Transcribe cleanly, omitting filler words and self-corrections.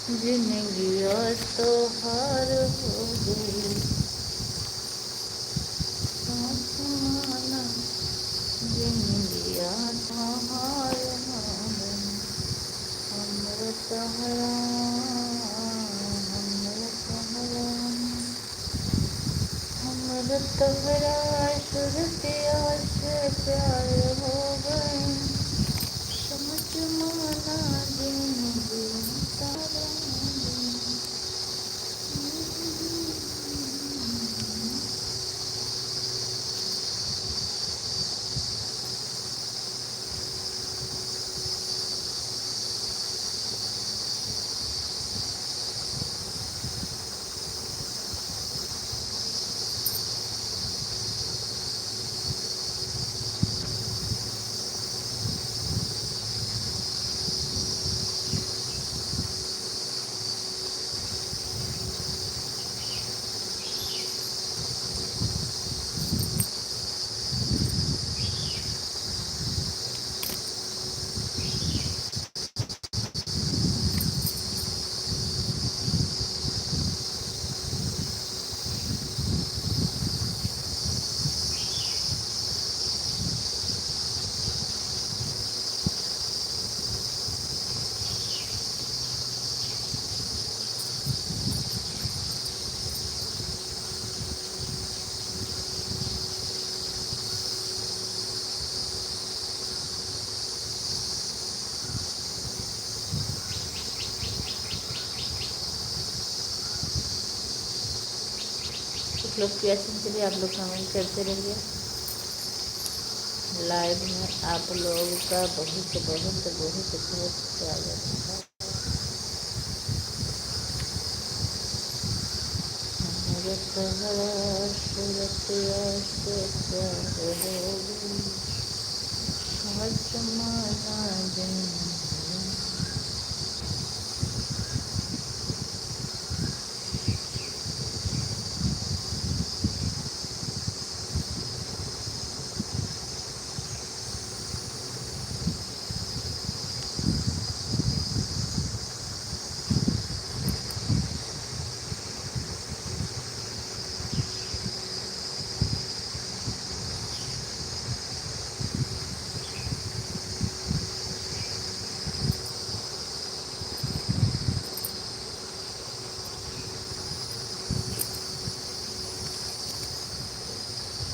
जिंदगी आज तो हार हो गई, सांस माना जिंदगी आज तो हार हो गई। अमृत हराम, अमृत हराम, अमृत हरा सुरतिया से प्यार हो गए। समझ माना जिंदगी तारा हो गई। कुछ लोग क्वेश्चन के लिए आप लोग कमेंट करते रहिए। लाइव में आप लोगों का बहुत बहुत बहुत बहुत स्वागत है। अमृत हरा सुरतिया से प्यार हो गई। समझ